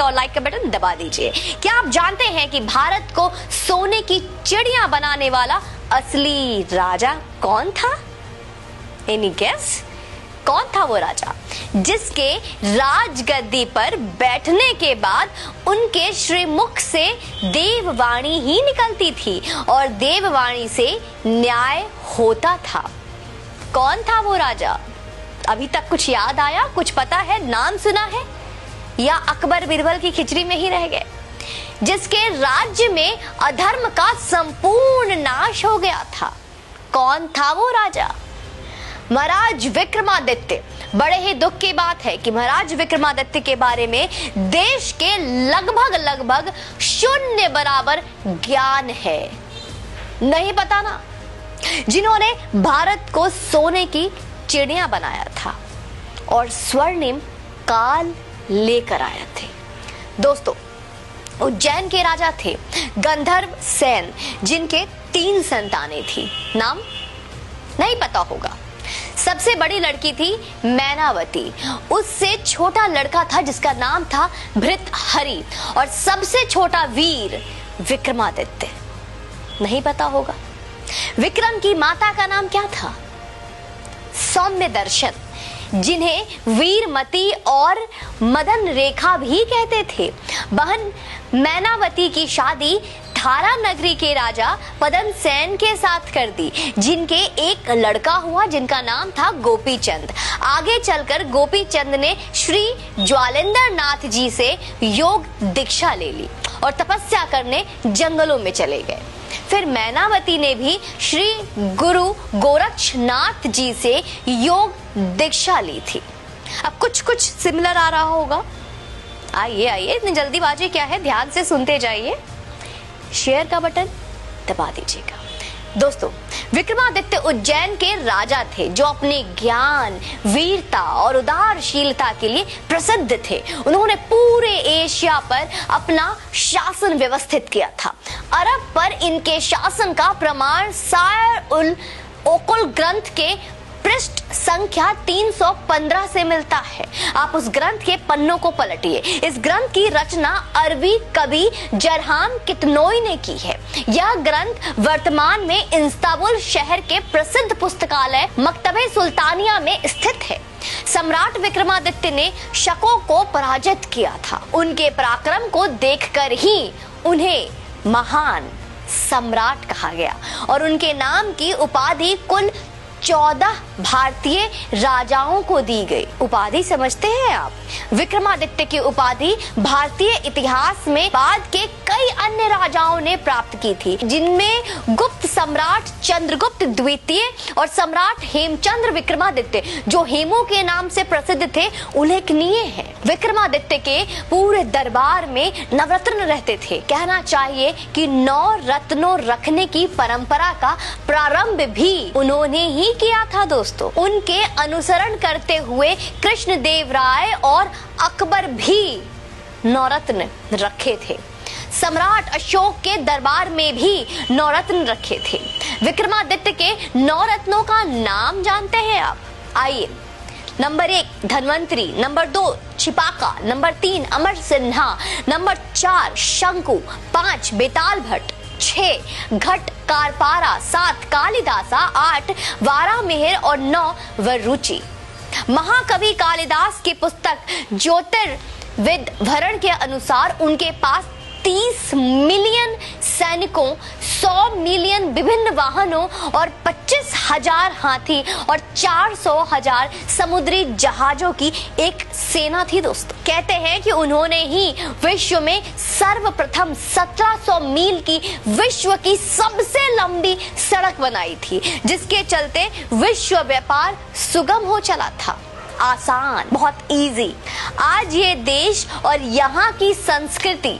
दीजिए और लाइक का बटन दबा दीजिए। क्या आप जानते हैं कि भारत को सोने की चिड़िया बनाने वाला असली राजा कौन था? Any guess? कौन था वो राजा जिसके राजगद्दी पर बैठने के बाद उनके श्रीमुख से देववाणी ही निकलती थी और देववाणी से न्याय होता था? कौन था वो राजा? अभी तक कुछ याद आया, कुछ पता है, नाम सुना है, या अकबर बिरबल की खिचड़ी में ही रह गए? जिसके राज्य में अधर्म का संपूर्ण नाश हो गया था, कौन था वो राजा? महाराज विक्रमादित्य। बड़े ही दुख की बात है कि महाराज विक्रमादित्य के बारे में देश के लगभग शून्य बराबर ज्ञान है। नहीं पता ना? जिन्होंने भारत को सोने की चिड़िया बनाया था और स्वर्णिम काल लेकर आए थे। दोस्तों, उज्जैन के राजा थे गंधर्व सेन, जिनके 3 संतानें थी। नाम नहीं पता होगा। सबसे बड़ी लड़की थी मैनावती, उससे छोटा लड़का था जिसका नाम था भृतहरि, और सबसे छोटा वीर विक्रमादित्य। नहीं पता होगा। विक्रम की माता का नाम क्या था? सौम्य दर्शन, जिन्हें वीरमती और मदन रेखा भी कहते थे। बहन मैनावती की शादी थारा नगरी के राजा पदम सेन के साथ कर दी, जिनके एक लड़का हुआ जिनका नाम था गोपी चंद। आगे चलकर गोपी चंद ने श्री ज्वालेंद्र नाथ जी से योग दीक्षा ले ली और तपस्या करने जंगलों में चले गए। फिर मैनावती ने भी श्री गुरु गोरक्षनाथ जी से योग दीक्षा ली थी। अब कुछ सिमिलर आ रहा होगा। आइए, इतनी जल्दीबाजी क्या है, ध्यान से सुनते जाइए। शेयर का बटन दबा दीजिएगा। दोस्तों, विक्रमादित्य उज्जैन के राजा थे जो अपने ज्ञान, वीरता और उदारशीलता के लिए प्रसिद्ध थे। उन्होंने पूरे एशिया पर अपना शासन व्यवस्थित किया था। अरब पर इनके शासन का प्रमाण सायर-उल-ओकुल ग्रंथ के पृष्ठ संख्या 315 से मिलता है। आप उस ग्रंथ के पन्नों को पलटिए। इस ग्रंथ की रचना अरबी कवि जरहाम कितनोई ने की है। यह ग्रंथ वर्तमान में इस्तांबुल शहर के प्रसिद्ध पुस्तकालय मकतबे सुल्तानिया में स्थित है। सम्राट विक्रमादित्य ने शकों को पराजित किया था। उनके पराक्रम को देखकर ही उन्हें महान सम्राट कहा गया और उनके नाम की उपाधि कुल 14 भारतीय राजाओं को दी गई। उपाधि समझते हैं आप? विक्रमादित्य की उपाधि भारतीय इतिहास में बाद के कई अन्य राजाओं ने प्राप्त की थी, जिनमें गुप्त सम्राट चंद्रगुप्त द्वितीय और सम्राट हेमचंद्र विक्रमादित्य, जो हेमू के नाम से प्रसिद्ध थे, उल्लेखनीय है। विक्रमादित्य के पूरे दरबार में नवरत्न रहते थे। कहना चाहिए कि 9 रत्नों रखने की परंपरा का प्रारंभ भी उन्होंने ही किया था। दोस्तों, उनके अनुसरण करते हुए कृष्णदेव राय और अकबर भी नवरत्न रखे थे। सम्राट अशोक के दरबार में भी नवरत्न रखे थे। विक्रमादित्य के 9 रत्नों का नाम जानते हैं आप? आइए। नंबर 1 धन्वंतरी, नंबर 2 छिपाका, नंबर 3 अमर सिन्हा, नंबर 4 शंकु, 5 बेताल भट्ट, 6 घट कारपारा, 7 कालिदासा, 8 वारामिहिर और 9 वरुचि। महाकवि कालिदास की पुस्तक ज्योतिर्विद भरण के अनुसार उनके पास 30 मिलियन सैनिकों, 100 मिलियन विभिन्न वाहनों और 25,000 हाथी और 400,000 समुद्री जहाजों की एक सेना थी। दोस्तों, कहते हैं कि उन्होंने ही विश्व में सर्वप्रथम 1700 मील की विश्व की सबसे लंबी सड़क बनाई थी, जिसके चलते विश्व व्यापार सुगम हो चला था। आसान, बहुत इजी। आज ये देश और यहाँ की संस्कृति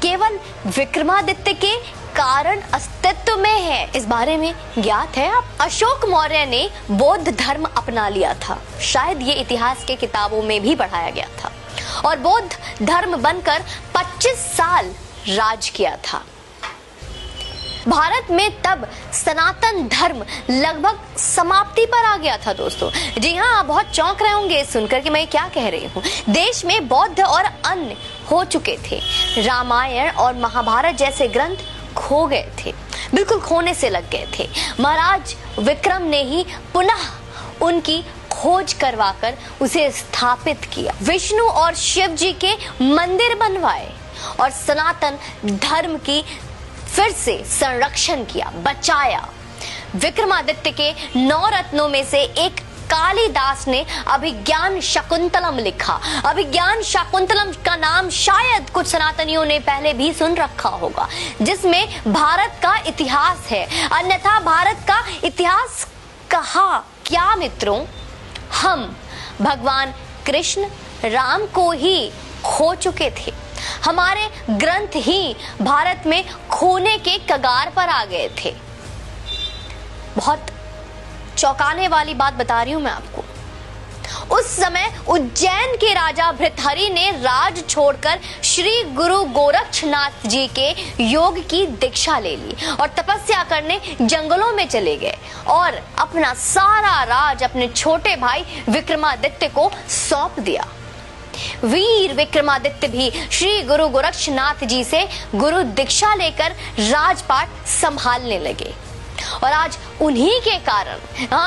केवल विक्रमादित्य के कारण अस्तित्व में है। इस बारे में ज्ञात है आप? अशोक मौर्य ने बौद्ध धर्म अपना लिया था। शायद ये इतिहास के किताबों में भी पढ़ाया गया था और बौद्ध धर्म बनकर 25 साल राज किया था। भारत में तब सनातन धर्म लगभग समाप्ति पर आ गया था। दोस्तों, जी हाँ, आप बहुत चौंक रहे होंगे सुनकर कि मैं क्या कह रही हूँ। देश में बौद्ध और अन्य हो चुके थे। रामायण और महाभारत जैसे ग्रंथ खो गए थे, बिल्कुल खोने से लग गए थे। महाराज विक्रम ने ही पुनः उनकी खोज करवाकर उसे स्थापित किया। विष्णु और शिव जी के मंदिर बनवाए और सनातन धर्म की फिर से संरक्षण किया, बचाया। विक्रमादित्य के 9 रत्नों में से एक कालिदास ने अभिज्ञान शाकुंतलम लिखा। अभिज्ञान शाकुंतलम का नाम शायद कुछ सनातनियों ने पहले भी सुन रखा होगा, जिसमें भारत का इतिहास है। अन्यथा भारत का इतिहास कहा क्या मित्रों? हम भगवान कृष्ण राम को ही खो चुके थे। हमारे ग्रंथ ही भारत में खोने के कगार पर आ गए थे। बहुत चौंकाने वाली बात बता रही हूं मैं आपको। उस समय उज्जैन के राजा भृतहरि ने राज छोड़कर श्री गुरु गोरक्षनाथ जी के योग की दीक्षा ले ली और तपस्या करने जंगलों में चले गए और अपना सारा राज अपने छोटे भाई विक्रमादित्य को सौंप दिया। वीर विक्रमादित्य भी श्री गुरु गोरक्षनाथ जी से गुरु दीक्षा लेकर राजपाट संभालने लगे। और आज उन्हीं के कारण,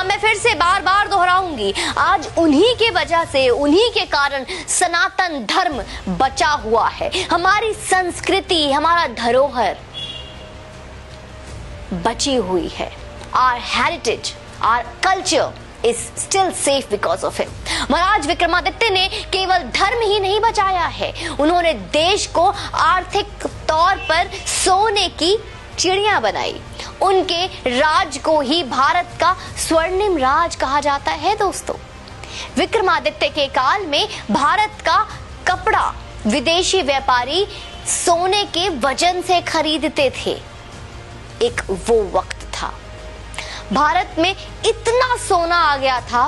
मैं फिर से बार बार दोहराऊंगी, आज उन्हीं के वजह से, उन्हीं के कारण सनातन धर्म बचा हुआ है। हमारी संस्कृति, हमारा धरोहर बची हुई है। Our heritage, our culture is still safe because of him. महाराज विक्रमादित्य ने केवल धर्म ही नहीं बचाया है, उन्होंने देश को आर्थिक तौर पर सोने की चिड़िया बनाई। उनके राज को ही भारत का स्वर्णिम राज कहा जाता है दोस्तों। विक्रमादित्य के काल में भारत का कपड़ा विदेशी व्यापारी सोने के वजन से खरीदते थे। एक वो वक्त था, भारत में इतना सोना आ गया था,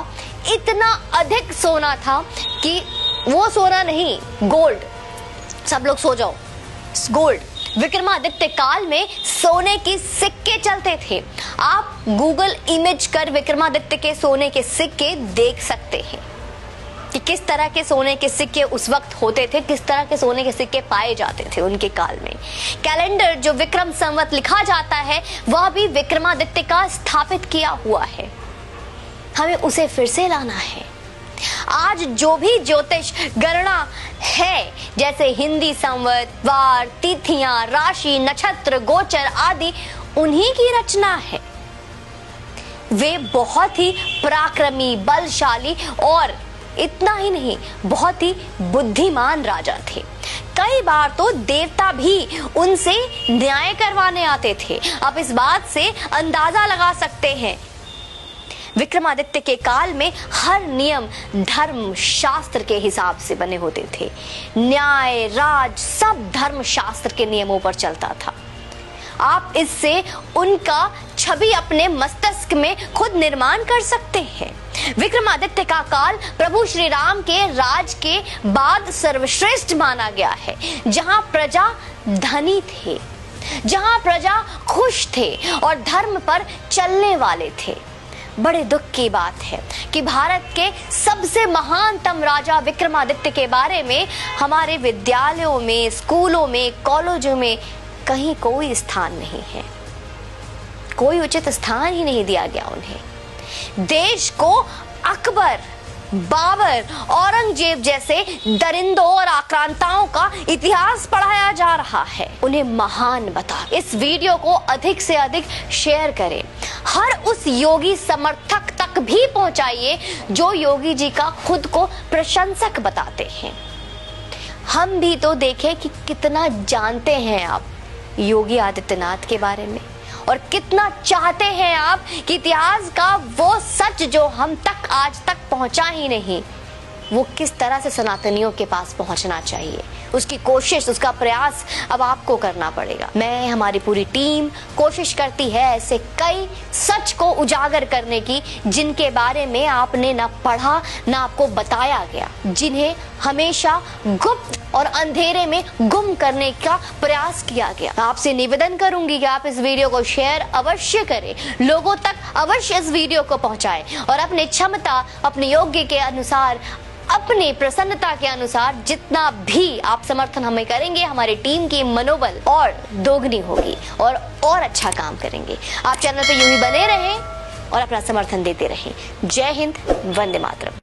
इतना अधिक सोना था कि वो सोना नहीं, गोल्ड। सब लोग सो जाओ, गोल्ड। विक्रमादित्य काल में सोने के सिक्के चलते थे। आप गूगल इमेज कर विक्रमादित्य के सोने के सिक्के देख सकते हैं कि किस तरह के सोने के सिक्के उस वक्त होते थे, किस तरह के सोने के सिक्के पाए जाते थे उनके काल में। कैलेंडर जो विक्रम संवत लिखा जाता है वह भी विक्रमादित्य का स्थापित किया हुआ है। हमें उसे फिर से लाना है। आज जो भी ज्योतिष गणना है, जैसे हिंदी संवत, वार, तिथियां, राशि, नक्षत्र, गोचर आदि, उन्हीं की रचना है। वे बहुत ही पराक्रमी, बलशाली और इतना ही नहीं, बहुत ही बुद्धिमान राजा थे। कई बार तो देवता भी उनसे न्याय करवाने आते थे। आप इस बात से अंदाजा लगा सकते हैं, विक्रमादित्य के काल में हर नियम धर्म शास्त्र के हिसाब से बने होते थे। न्याय, राज सब धर्म शास्त्र के नियमों पर चलता था। आप इससे उनका छवि अपने मस्तिष्क में खुद निर्माण कर सकते हैं। विक्रमादित्य का काल प्रभु श्री राम के राज के बाद सर्वश्रेष्ठ माना गया है, जहां प्रजा धनी थे, जहां प्रजा खुश थे और धर्म पर चलने वाले थे। बड़े दुख की बात है कि भारत के सबसे महानतम राजा विक्रमादित्य के बारे में हमारे विद्यालयों में, स्कूलों में, कॉलेजों में कहीं कोई स्थान नहीं है। कोई उचित स्थान ही नहीं दिया गया उन्हें। देश को अकबर, बाबर, औरंगजेब जैसे दरिंदों और आक्रांताओं का इतिहास पढ़ाया जा रहा है। उन्हें महान बता। इस वीडियो को अधिक से अधिक शेयर करें। हर उस योगी समर्थक तक भी पहुंचाइए जो योगी जी का खुद को प्रशंसक बताते हैं। हम भी तो देखें कि कितना जानते हैं आप योगी आदित्यनाथ के बारे में और कितना चाहते हैं आप कि इतिहास का वो सच जो हम तक आज तक पहुंचा ही नहीं, वो किस तरह से सनातनियों के पास पहुंचना चाहिए। उसकी कोशिश, उसका प्रयास अब आपको करना पड़ेगा। मैं, हमारी पूरी टीम कोशिश करती है ऐसे कई सच को उजागर करने की जिनके बारे में आपने ना पढ़ा ना आपको बताया गया, जिन्हें हमेशा गुप्त और अंधेरे में गुम करने का प्रयास किया गया। आपसे निवेदन करूंगी कि आप इस वीडियो को शेयर अवश्य करें, लोगों तक अवश्य इस वीडियो को पहुंचाएं और अपने क्षमता, अपने योग्य के अनुसार अपने प्रसन्नता के अनुसार जितना भी आप समर्थन हमें करेंगे, हमारी टीम की मनोबल और दोगुनी होगी और अच्छा काम करेंगे। आप चैनल पे यूं ही बने रहें और अपना समर्थन देते रहें। जय हिंद, वंदे मातरम।